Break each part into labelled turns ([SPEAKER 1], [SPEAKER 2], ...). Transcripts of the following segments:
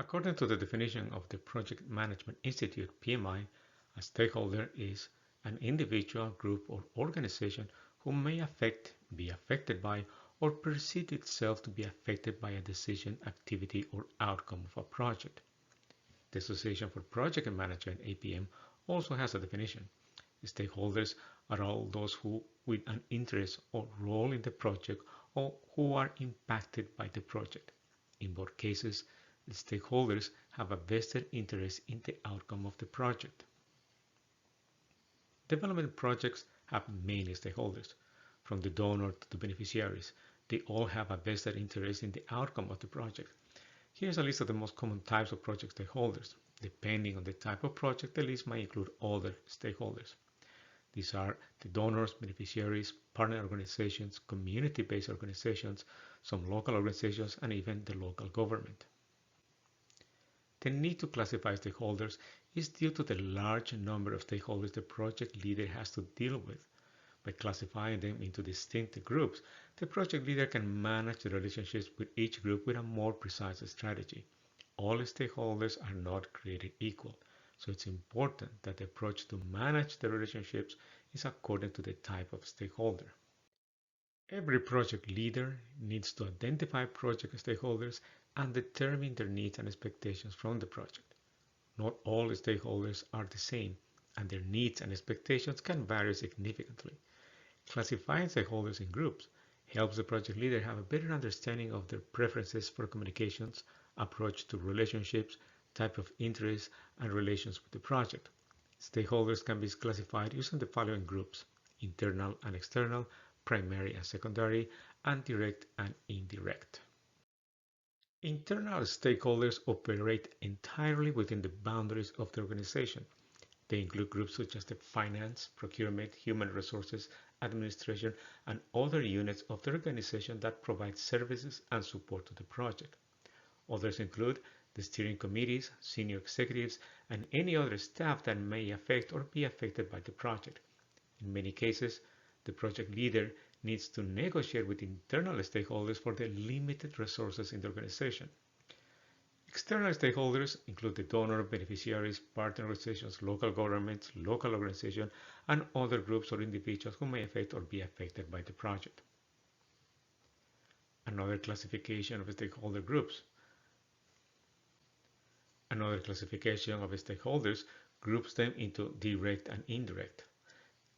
[SPEAKER 1] According to the definition of the Project Management Institute, PMI, a stakeholder is an individual, group, or organization who may be affected by, or perceive itself to be affected by a decision, activity, or outcome of a project. The Association for Project Management, APM, also has a definition. Stakeholders are all those who, with an interest or role in the project, or who are impacted by the project. In both cases, the stakeholders have a vested interest in the outcome of the project. Development projects have many stakeholders, from the donor to the beneficiaries. They all have a vested interest in the outcome of the project. Here's a list of the most common types of project stakeholders. Depending on the type of project, the list might include other stakeholders. These are the donors, beneficiaries, partner organizations, community-based organizations, some local organizations, and even the local government. The need to classify stakeholders is due to the large number of stakeholders the project leader has to deal with. By classifying them into distinct groups, the project leader can manage the relationships with each group with a more precise strategy. All stakeholders are not created equal, so it's important that the approach to manage the relationships is according to the type of stakeholder. Every project leader needs to identify project stakeholders and determine their needs and expectations from the project. Not all stakeholders are the same, and their needs and expectations can vary significantly. Classifying stakeholders in groups helps the project leader have a better understanding of their preferences for communications, approach to relationships, type of interest, and relations with the project. Stakeholders can be classified using the following groups: internal and external, primary and secondary, and direct and indirect. Internal stakeholders operate entirely within the boundaries of the organization. They include groups such as the finance, procurement, human resources, administration, and other units of the organization that provide services and support to the project. Others include the steering committees, senior executives, and any other staff that may affect or be affected by the project. In many cases, the project leader needs to negotiate with internal stakeholders for the limited resources in the organization. External stakeholders include the donor, beneficiaries, partner organizations, local governments, local organizations, and other groups or individuals who may affect or be affected by the project. Another classification of stakeholder groups. Another classification of stakeholders groups them into direct and indirect.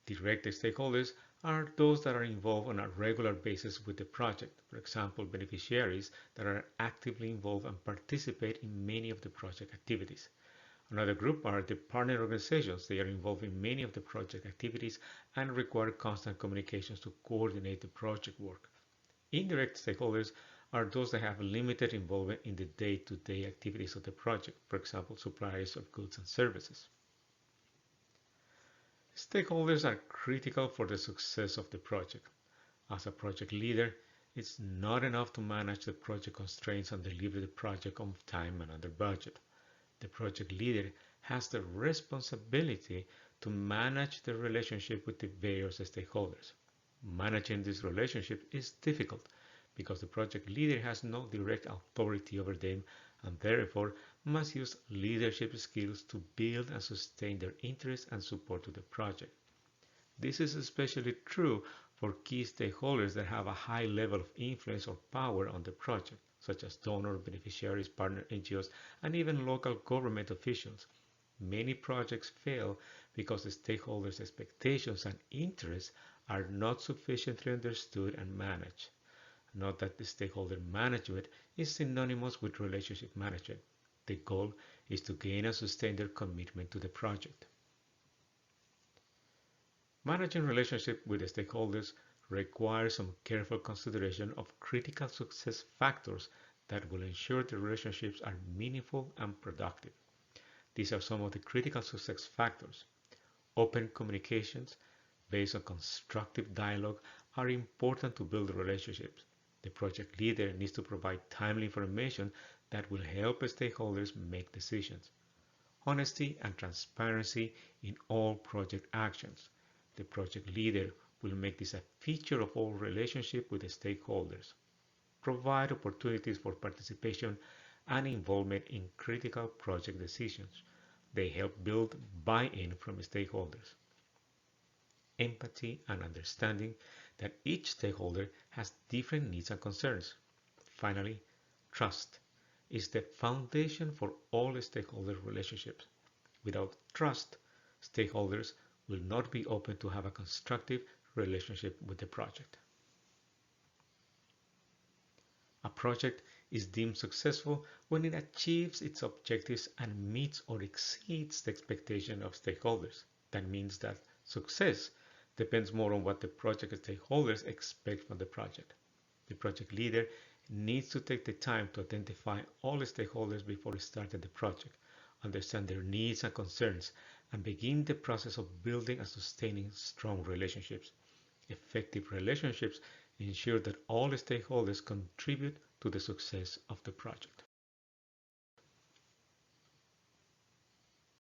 [SPEAKER 1] Direct stakeholders are those that are involved on a regular basis with the project. For example, beneficiaries that are actively involved and participate in many of the project activities. Another group are the partner organizations. They are involved in many of the project activities and require constant communications to coordinate the project work. Indirect stakeholders are those that have limited involvement in the day-to-day activities of the project, for example, suppliers of goods and services. Stakeholders are critical for the success of the project. As a project leader, it's not enough to manage the project constraints and deliver the project on time and under budget. The project leader has the responsibility to manage the relationship with the various stakeholders. Managing this relationship is difficult because the project leader has no direct authority over them and therefore must use leadership skills to build and sustain their interest and support to the project. This is especially true for key stakeholders that have a high level of influence or power on the project, such as donor, beneficiaries, partner NGOs, and even local government officials. Many projects fail because the stakeholders' expectations and interests are not sufficiently understood and managed. Note that the stakeholder management is synonymous with relationship management. The goal is to gain and sustain their commitment to the project. Managing relationship with the stakeholders requires some careful consideration of critical success factors that will ensure the relationships are meaningful and productive. These are some of the critical success factors. Open communications based on constructive dialogue are important to build relationships. The project leader needs to provide timely information that will help stakeholders make decisions. Honesty and transparency in all project actions. The project leader will make this a feature of all relationships with the stakeholders. Provide opportunities for participation and involvement in critical project decisions. They help build buy-in from stakeholders, empathy, and understanding that each stakeholder has different needs and concerns. Finally, trust is the foundation for all stakeholder relationships. Without trust, stakeholders will not be open to have a constructive relationship with the project. A project is deemed successful when it achieves its objectives and meets or exceeds the expectation of stakeholders. That means that success depends more on what the project stakeholders expect from the project. The project leader needs to take the time to identify all stakeholders before starting the project, understand their needs and concerns, and begin the process of building and sustaining strong relationships. Effective relationships ensure that all stakeholders contribute to the success of the project.